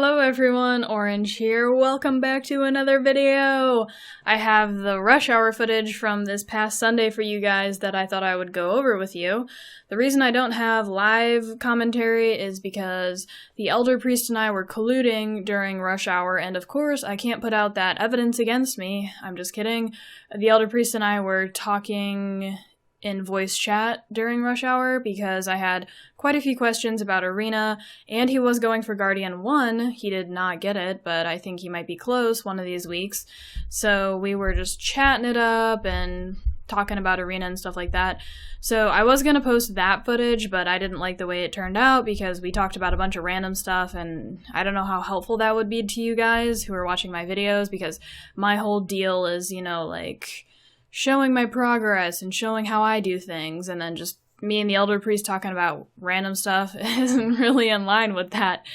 Hello everyone, Orange here. Welcome back to another video. I have the rush hour footage from this past Sunday for you guys that I thought I would go over with you. The reason I don't have live commentary is because the Elder Priest and I were colluding during rush hour, and of course I can't put out that evidence against me. I'm just kidding. The Elder Priest and I were talking in voice chat during rush hour because I had quite a few questions about Arena, and he was going for Guardian 1. He did not get it, but I think he might be close one of these weeks. So we were just chatting it up and talking about Arena and stuff like that. So I was going to post that footage, but I didn't like the way it turned out because we talked about a bunch of random stuff, and I don't know how helpful that would be to you guys who are watching my videos, because my whole deal is, like, showing my progress and showing how I do things, and then just me and the Elder Priest talking about random stuff isn't really in line with that.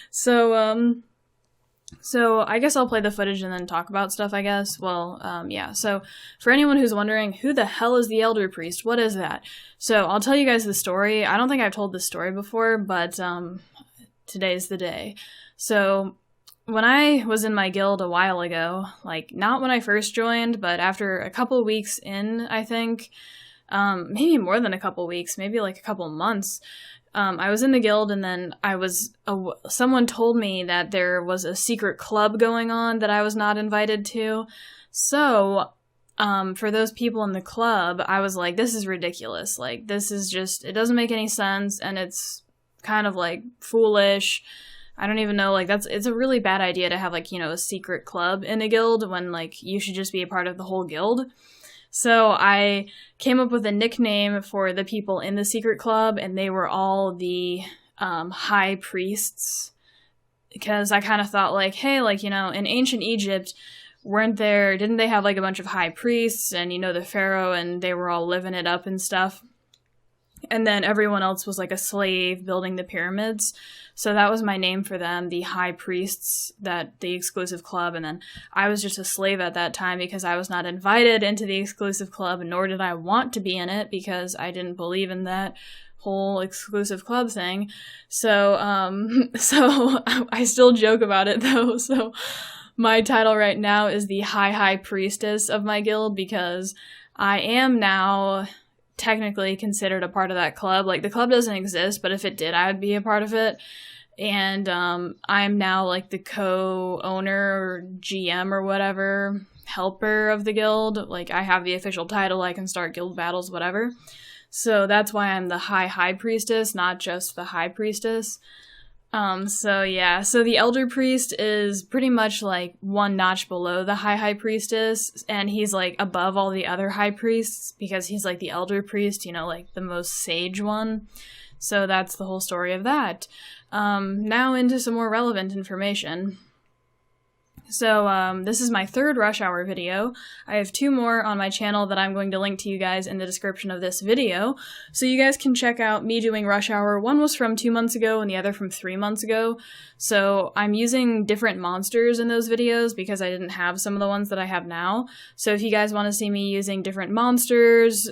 So I guess I'll play the footage and then talk about stuff, I guess. Yeah. So for anyone who's wondering, who the hell is the Elder Priest? What is that? So I'll tell you guys the story. I don't think I've told this story before, but today's the day. So when I was in my guild a while ago, like, not when I first joined, but after a couple weeks in, I think, maybe more than a couple weeks, maybe like a couple months, I was in the guild, and then someone told me that there was a secret club going on that I was not invited to. So, for those people in the club, I was like, this is ridiculous. Like, this is just, it doesn't make any sense, and it's kind of, like, foolish. I don't even know, like, it's a really bad idea to have, like, a secret club in a guild when, like, you should just be a part of the whole guild. So I came up with a nickname for the people in the secret club, and they were all the high priests, because I kind of thought, like, hey, like, in ancient Egypt, didn't they have, like, a bunch of high priests, and, the pharaoh, and they were all living it up and stuff? And then everyone else was, like, a slave building the pyramids. So that was my name for them, the high priests, the exclusive club. And then I was just a slave at that time because I was not invited into the exclusive club, nor did I want to be in it because I didn't believe in that whole exclusive club thing. So I still joke about it, though. So my title right now is the high priestess of my guild, because I am now technically considered a part of that club. Like, the club doesn't exist, but if it did, I would be a part of it. And I'm now, like, the co-owner or GM or whatever, helper of the guild. Like, I have the official title, I can start guild battles, whatever. So that's why I'm the high priestess, not just the high priestess. So the Elder Priest is pretty much, like, one notch below the high priestess, and he's, like, above all the other high priests, because he's, like, the Elder Priest, like, the most sage one. So that's the whole story of that. Now into some more relevant information. So, this is my third rush hour video. I have 2 more on my channel that I'm going to link to you guys in the description of this video, so you guys can check out me doing rush hour. One was from 2 months ago and the other from 3 months ago. So I'm using different monsters in those videos because I didn't have some of the ones that I have now. So if you guys want to see me using different monsters,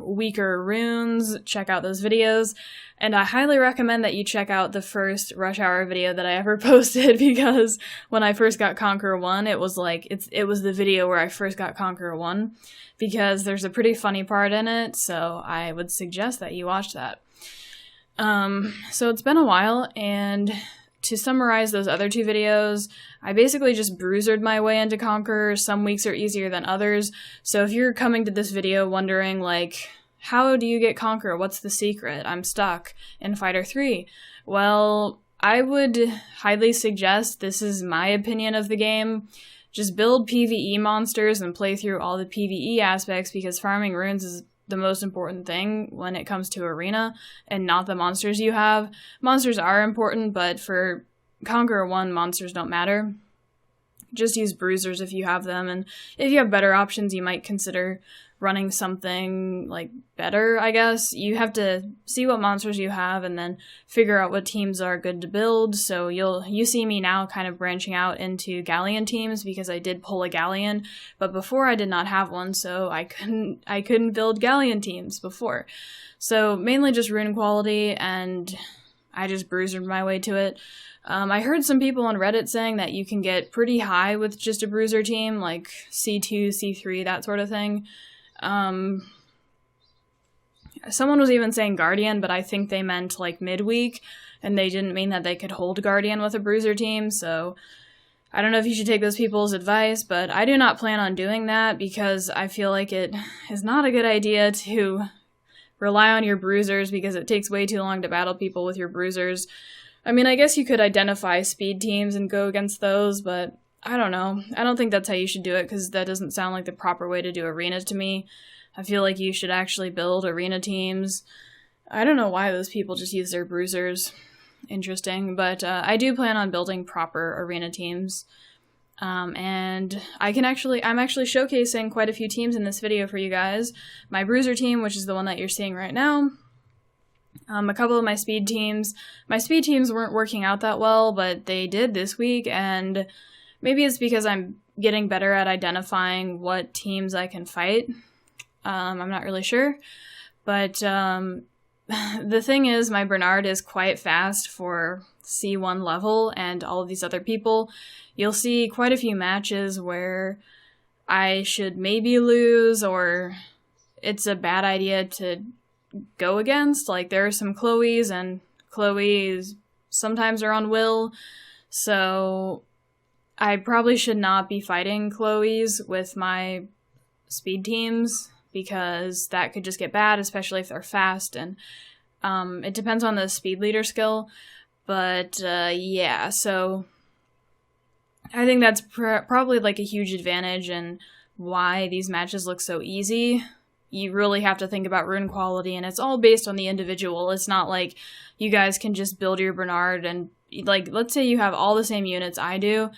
weaker runes, check out those videos. And I highly recommend that you check out the first rush hour video that I ever posted, because when I first got Conq 1, it was like, it was the video where I first got Conq 1, because there's a pretty funny part in it, so I would suggest that you watch that. So it's been a while, and to summarize those other 2 videos, I basically just bruisered my way into Conq. Some weeks are easier than others, so if you're coming to this video wondering, like, how do you get Conq? What's the secret? I'm stuck in Fighter 3. Well, I would highly suggest, this is my opinion of the game, just build PvE monsters and play through all the PvE aspects, because farming runes is the most important thing when it comes to Arena, and not the monsters you have. Monsters are important, but for Conq 1, monsters don't matter. Just use bruisers if you have them, and if you have better options, you might consider running something, like, better, I guess. You have to see what monsters you have and then figure out what teams are good to build. So you see me now kind of branching out into Galleon teams, because I did pull a Galleon, but before I did not have one, so I couldn't build Galleon teams before. So mainly just rune quality, and I just bruisered my way to it. I heard some people on Reddit saying that you can get pretty high with just a bruiser team, like C2, C3, that sort of thing. Someone was even saying Guardian, but I think they meant like midweek, and they didn't mean that they could hold Guardian with a bruiser team, so I don't know if you should take those people's advice, but I do not plan on doing that because I feel like it is not a good idea to rely on your bruisers because it takes way too long to battle people with your bruisers. I mean, I guess you could identify speed teams and go against those, but I don't know. I don't think that's how you should do it because that doesn't sound like the proper way to do arena to me. I feel like you should actually build arena teams. I don't know why those people just use their bruisers. Interesting, but I do plan on building proper arena teams. And I'm actually showcasing quite a few teams in this video for you guys. My bruiser team, which is the one that you're seeing right now. A couple of my speed teams. My speed teams weren't working out that well, but they did this week, and maybe it's because I'm getting better at identifying what teams I can fight. I'm not really sure, but the thing is, my Bernard is quite fast for C1 level, and all of these other people, you'll see quite a few matches where I should maybe lose, or it's a bad idea to go against. Like, there are some Chloes, and Chloes sometimes are on Will, so I probably should not be fighting Chloes with my speed teams, because that could just get bad, especially if they're fast, and it depends on the speed leader skill, but yeah, so I think that's probably like a huge advantage and why these matches look so easy. You really have to think about rune quality, and it's all based on the individual. It's not like you guys can just build your Bernard and, like, let's say you have all the same units I do.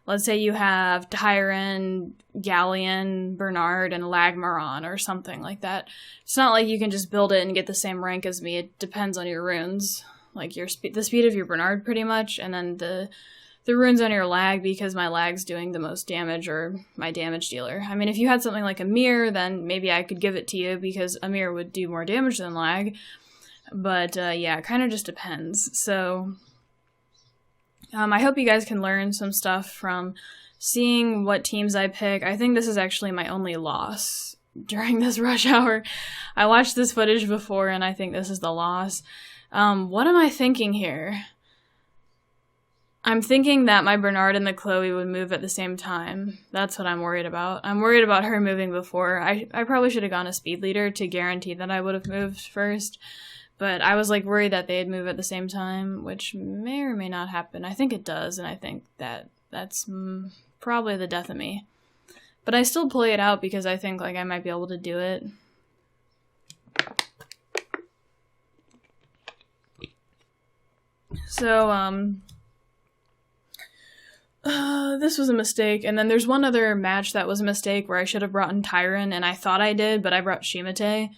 Let's say you have Tyron, Galleon, Bernard, and Lagmaron, or something like that. It's not like you can just build it and get the same rank as me. It depends on your runes. Like, the speed of your Bernard, pretty much, and then the runes on your lag, because my lag's doing the most damage, or my damage dealer. I mean, if you had something like Amir, then maybe I could give it to you, because Amir would do more damage than lag. But, yeah, it kind of just depends. So I hope you guys can learn some stuff from seeing what teams I pick. I think this is actually my only loss during this rush hour. I watched this footage before, and I think this is the loss. What am I thinking here? I'm thinking that my Bernard and the Chloe would move at the same time. That's what I'm worried about. I'm worried about her moving before. I probably should have gone a speed leader to guarantee that I would have moved first. But I was, like, worried that they'd move at the same time, which may or may not happen. I think it does, and I think that that's probably the death of me. But I still play it out because I think, like, I might be able to do it. So, this was a mistake, and then there's one other match that was a mistake where I should have brought in Tyron, and I thought I did, but I brought Shimitae.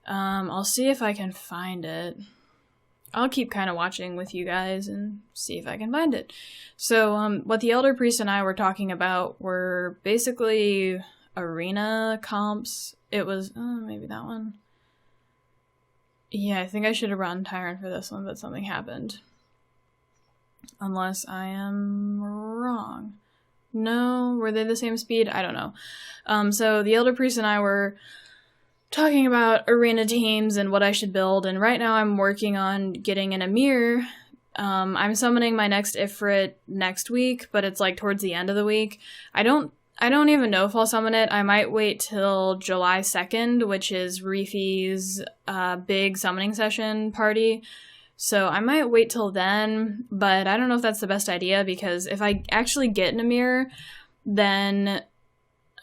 I'll see if I can find it. I'll keep kind of watching with you guys and see if I can find it. So, what the Elder Priest and I were talking about were basically arena comps. It was, maybe that one. Yeah, I think I should have brought in Tyron for this one, but something happened. Unless I am wrong. No, were they the same speed? I don't know. So the Elder Priest and I were talking about arena teams and what I should build, and right now I'm working on getting an Amir. I'm summoning my next Ifrit next week, but it's like towards the end of the week. I don't even know if I'll summon it. I might wait till July 2nd, which is Reefy's big summoning session party. So I might wait till then, but I don't know if that's the best idea, because if I actually get an Amir, then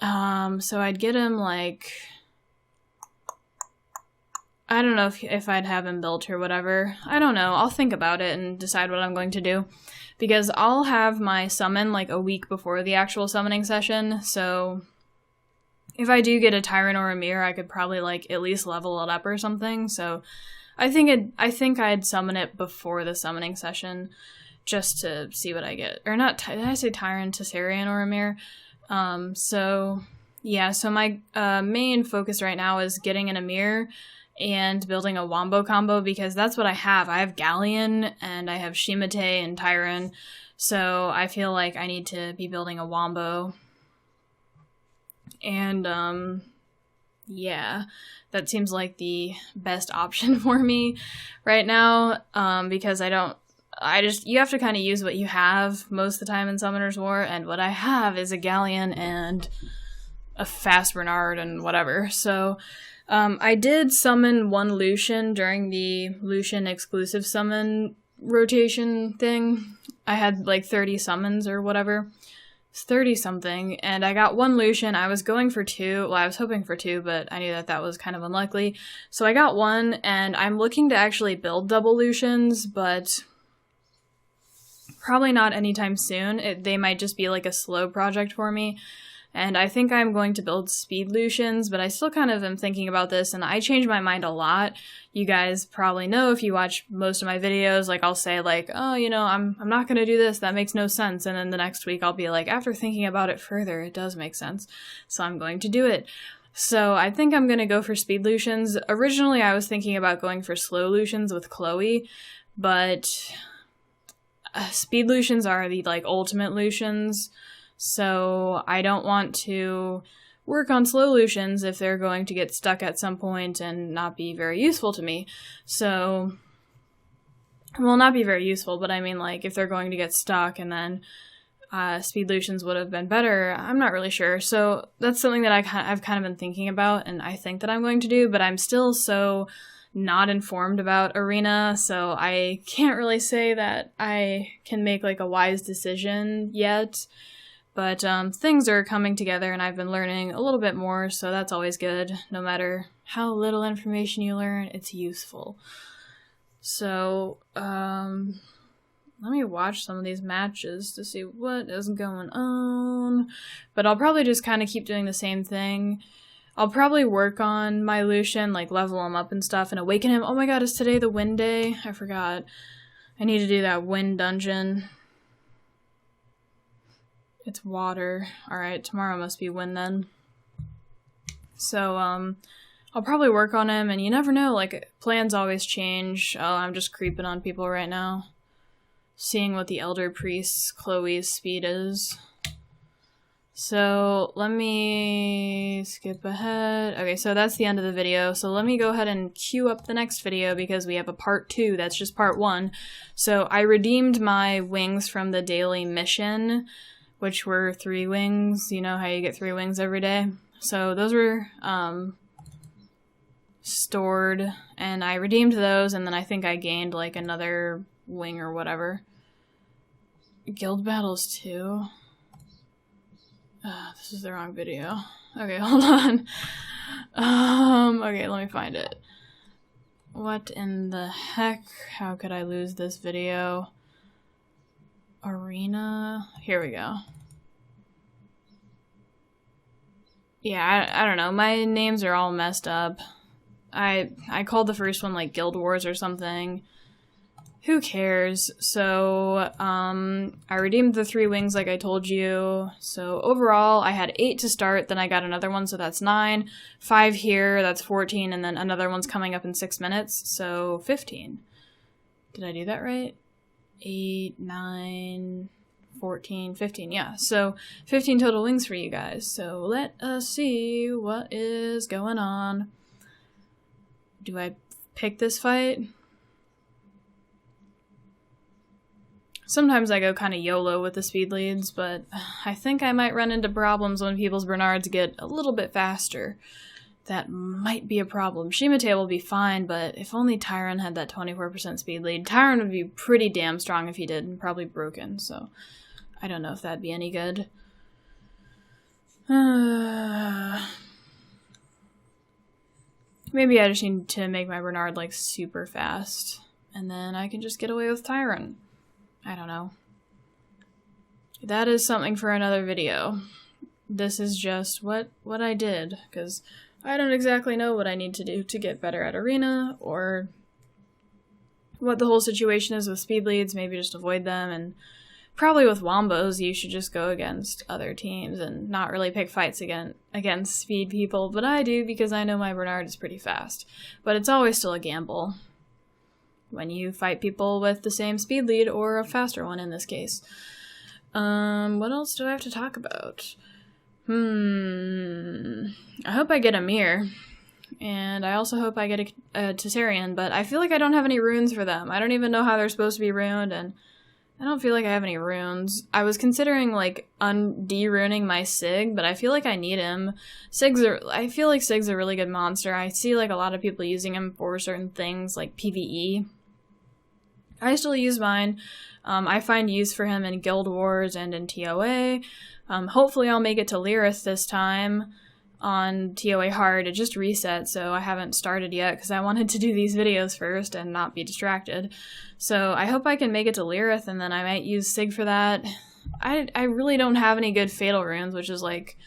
so I'd get him, like, I don't know if I'd have him built or whatever. I don't know. I'll think about it and decide what I'm going to do. Because I'll have my summon like a week before the actual summoning session. So if I do get a Tyron or a Amir, I could probably like at least level it up or something. So I think I'd summon it before the summoning session just to see what I get. Or not, did I say Tyron, Tessarian, or Amir? So yeah, so my main focus right now is getting an Amir and building a Wombo combo, because that's what I have. I have Galleon, and I have Shimitae and Tyron, so I feel like I need to be building a Wombo. And, yeah, that seems like the best option for me right now, because you have to kind of use what you have most of the time in Summoner's War, and what I have is a Galleon and a fast Bernard and whatever, so I did summon one Lucian during the Lucian exclusive summon rotation thing. I had like 30 summons or whatever. It's 30 something, and I got one Lucian. I was going for 2. Well, I was hoping for 2, but I knew that was kind of unlikely. So I got 1, and I'm looking to actually build double Lucians, but probably not anytime soon. They might just be like a slow project for me. And I think I'm going to build speed Lucians, but I still kind of am thinking about this, and I change my mind a lot. You guys probably know if you watch most of my videos, like I'll say like, oh, you know, I'm not going to do this, that makes no sense, and then the next week I'll be like, after thinking about it further, it does make sense, so I'm going to do it. So I think I'm going to go for speed Lucians. Originally I was thinking about going for slow Lucians with Chloe, but speed Lucians are the like ultimate Lucians, so I don't want to work on slow Lucians if they're going to get stuck at some point and not be very useful to me. So, well, not be very useful, but I mean, like, if they're going to get stuck and then speed Lucians would have been better, I'm not really sure. So that's something that I've kind of been thinking about, and I think that I'm going to do, but I'm still so not informed about Arena, so I can't really say that I can make, like, a wise decision yet. But things are coming together, and I've been learning a little bit more, so that's always good. No matter how little information you learn, it's useful. So, let me watch some of these matches to see what is going on. But I'll probably just kind of keep doing the same thing. I'll probably work on my Lucian, like level him up and stuff, and awaken him. Oh my god, is today the wind day? I forgot. I need to do that wind dungeon. It's water. Alright, tomorrow must be wind then. So, I'll probably work on him, and you never know, like, plans always change. Oh, I'm just creeping on people right now. Seeing what the Elder Priest's Chloe's speed is. So, let me skip ahead. Okay, so that's the end of the video. So let me go ahead and queue up the next video because we have a part 2. That's just part 1. So I redeemed my wings from the daily mission, which were 3 wings. You know how you get 3 wings every day? So those were stored, and I redeemed those, and then I think I gained like another wing or whatever. Guild battles 2. This is the wrong video. Okay, hold on. Okay, let me find it. What in the heck? How could I lose this video? Arena. Here we go. Yeah, I don't know. My names are all messed up. I called the first one like Guild Wars or something. Who cares? So, I redeemed the 3 wings like I told you. So overall, I had 8 to start, then I got another one, so that's 9. 5 here, that's 14, and then another one's coming up in 6 minutes, so 15. Did I do that right? 8, 9, 14, 15, yeah. So 15 total wings for you guys. So let us see what is going on. Do I pick this fight? Sometimes I go kind of YOLO with the speed leads, but I think I might run into problems when people's Bernards get a little bit faster. That might be a problem. Shimitae will be fine, but if only Tyron had that 24% speed lead. Tyron would be pretty damn strong if he did, and probably broken, so I don't know if that'd be any good. Maybe I just need to make my Bernard, like, super fast, and then I can just get away with Tyron. I don't know. That is something for another video. This is just what I did, because I don't exactly know what I need to do to get better at Arena, or what the whole situation is with speed leads. Maybe just avoid them and probably with Wombos, you should just go against other teams and not really pick fights against speed people, but I do because I know my Bernard is pretty fast. But it's always still a gamble when you fight people with the same speed lead, or a faster one in this case. What else do I have to talk about? I hope I get a mirror. And I also hope I get a Tessarian, but I feel like I don't have any runes for them. I don't even know how they're supposed to be runed, and I don't feel like I have any runes. I was considering, like, de-runing my Sig, but I feel like I need him. I feel like Sig's a really good monster. I see, like, a lot of people using him for certain things, like PvE. I still use mine. I find use for him in Guild Wars and in TOA. Hopefully I'll make it to Lyrith this time on TOA hard. It just reset, so I haven't started yet because I wanted to do these videos first and not be distracted. So I hope I can make it to Lyrith, and then I might use Sig for that. I really don't have any good Fatal Runes, which is, like,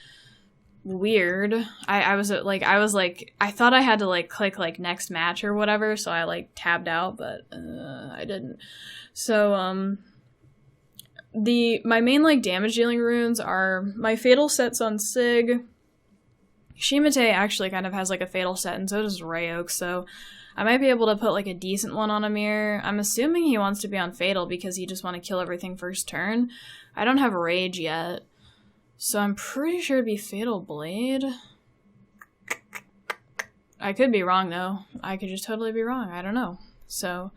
weird. I thought I had to, like, click, like, next match or whatever, so I, like, tabbed out, but I didn't. So, my main, like, damage dealing runes are my Fatal sets on Sig. Shimitae actually kind of has, like, a Fatal set, and so does Rayoke, so I might be able to put, like, a decent one on Amir. I'm assuming he wants to be on Fatal because he just want to kill everything first turn. I don't have Rage yet, so I'm pretty sure it'd be Fatal Blade. I could be wrong, though. I could just totally be wrong. I don't know. So,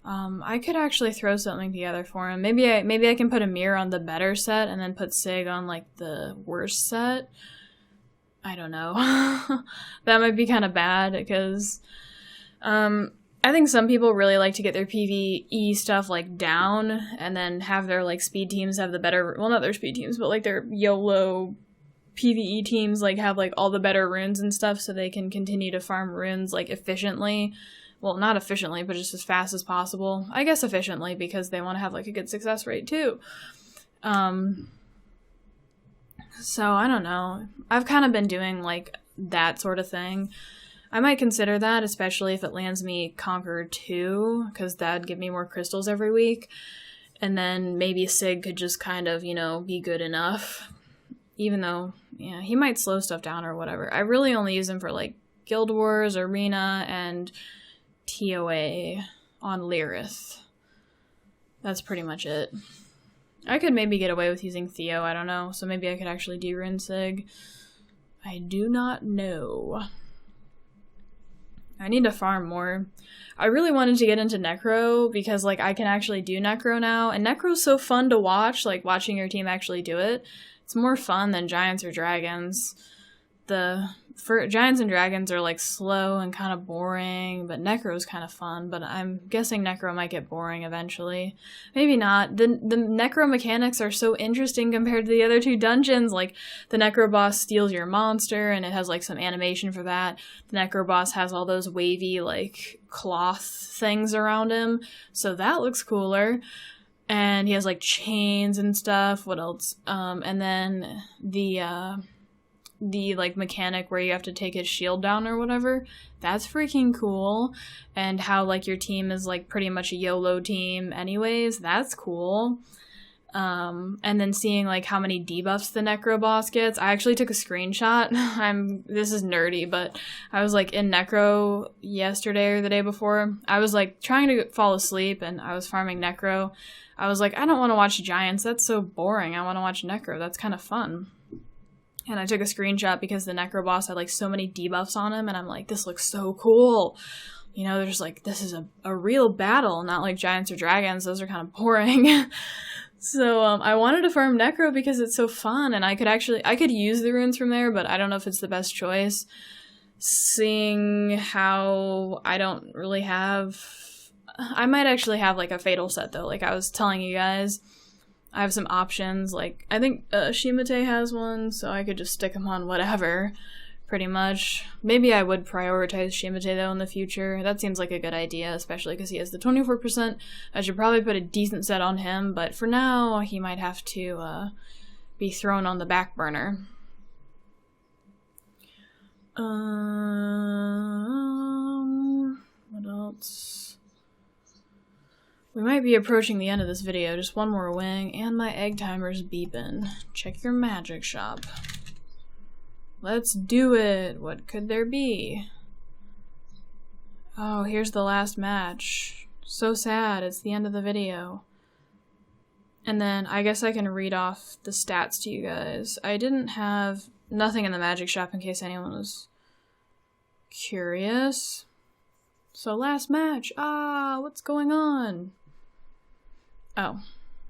I could actually throw something together for him. Maybe I can put Amir on the better set and then put Sig on, like, the worst set. I don't know. That might be kind of bad because I think some people really like to get their PvE stuff, like, down and then have their, like, speed teams have the better, well, not their speed teams, but, like, their YOLO PvE teams, like, have, like, all the better runes and stuff so they can continue to farm runes, like, efficiently. Well, not efficiently, but just as fast as possible. I guess efficiently because they want to have, like, a good success rate too. So, I don't know. I've kind of been doing, like, that sort of thing. I might consider that, especially if it lands me Conqueror 2, because that'd give me more crystals every week. And then maybe Sig could just kind of, you know, be good enough. Even though, yeah, he might slow stuff down or whatever. I really only use him for, like, Guild Wars, Arena, and TOA on Lyrith. That's pretty much it. I could maybe get away with using Theo, I don't know, so maybe I could actually de-rune Sig. I do not know. I need to farm more. I really wanted to get into Necro because, like, I can actually do Necro now, and Necro's so fun to watch, like, watching your team actually do it. It's more fun than Giants or Dragons. Giants and Dragons are, like, slow and kind of boring, but Necro's kind of fun, but I'm guessing Necro might get boring eventually. Maybe not. The Necro mechanics are so interesting compared to the other two dungeons. Like, the Necro boss steals your monster, and it has, like, some animation for that. The Necro boss has all those wavy, like, cloth things around him, so that looks cooler. And he has, like, chains and stuff. What else? And then the like, mechanic where you have to take his shield down or whatever, that's freaking cool. And how, like, your team is, like, pretty much a YOLO team anyways, that's cool. And then seeing, like, how many debuffs the Necro boss gets. I actually took a screenshot. This is nerdy, but I was, like, in Necro yesterday or the day before. I was, like, trying to fall asleep, and I was farming Necro. I was like, I don't want to watch Giants, that's so boring. I want to watch Necro, that's kind of fun. And I took a screenshot because the Necro boss had, like, so many debuffs on him, and I'm like, this looks so cool. You know, there's, like, this is a real battle, not like Giants or Dragons. Those are kind of boring. So, I wanted to farm Necro because it's so fun, and I could use the runes from there, but I don't know if it's the best choice. Seeing how I don't really have... I might actually have, like, a Fatal set, though, like I was telling you guys. I have some options, like, I think Shimitae has one, so I could just stick him on whatever, pretty much. Maybe I would prioritize Shimitae, though, in the future. That seems like a good idea, especially because he has the 24%. I should probably put a decent set on him, but for now, he might have to be thrown on the back burner. What else? We might be approaching the end of this video. Just one more wing, and my egg timer's beeping. Check your magic shop. Let's do it! What could there be? Oh, here's the last match. So sad, it's the end of the video. And then, I guess I can read off the stats to you guys. I didn't have nothing in the magic shop in case anyone was curious. So last match, what's going on? Oh,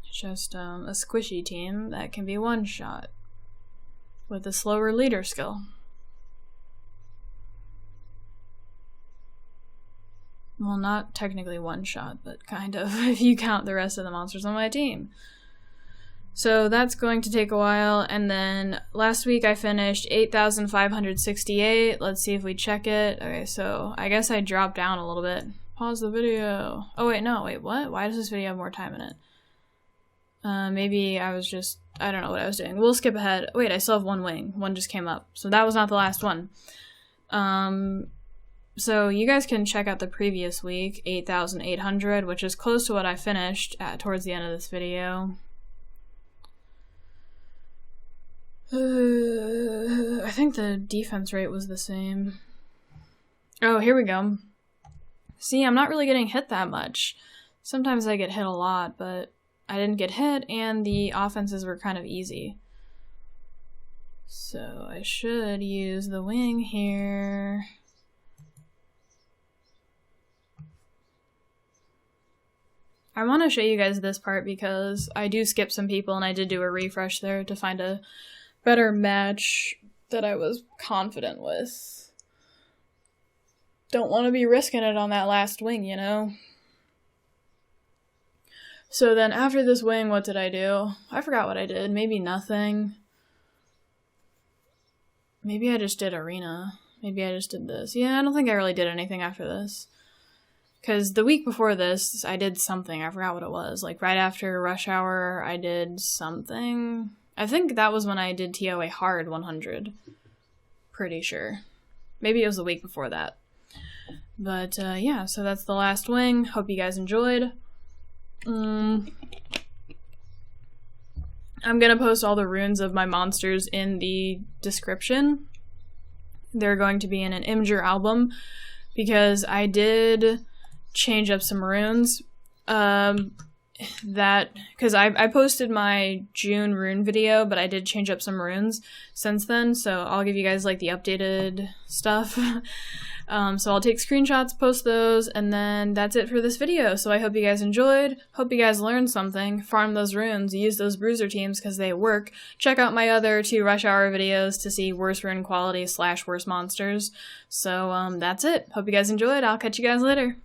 it's just a squishy team that can be one-shot with a slower leader skill. Well, not technically one-shot, but kind of, if you count the rest of the monsters on my team. So that's going to take a while, and then last week I finished 8,568. Let's see if we check it. Okay, so I guess I dropped down a little bit. Pause the video. Oh wait, no, wait, what? Why does this video have more time in it? Maybe I was just, I don't know what I was doing. We'll skip ahead. Wait, I still have one wing. One just came up. So that was not the last one. So you guys can check out the previous week, 8,800, which is close to what I finished at towards the end of this video. I think the defense rate was the same. Oh, here we go. See, I'm not really getting hit that much. Sometimes I get hit a lot, but I didn't get hit, and the offenses were kind of easy. So I should use the wing here. I want to show you guys this part because I do skip some people, and I did do a refresh there to find a better match that I was confident with. Don't want to be risking it on that last wing, you know? So then after this wing, what did I do? I forgot what I did. Maybe nothing. Maybe I just did arena. Maybe I just did this. Yeah, I don't think I really did anything after this. Because the week before this, I did something. I forgot what it was. Like right after rush hour, I did something. I think that was when I did TOA hard 100. Pretty sure. Maybe it was the week before that. But yeah, so that's the last wing. Hope you guys enjoyed. I'm gonna post all the runes of my monsters in the description. They're going to be in an Imgur album because I did change up some runes. Because I posted my June rune video, but I did change up some runes since then, so I'll give you guys like the updated stuff. So I'll take screenshots, post those, and then that's it for this video. So I hope you guys enjoyed, hope you guys learned something, farm those runes, use those bruiser teams because they work. Check out my other 2 rush hour videos to see worse rune quality / worse monsters. So that's it. Hope you guys enjoyed. I'll catch you guys later.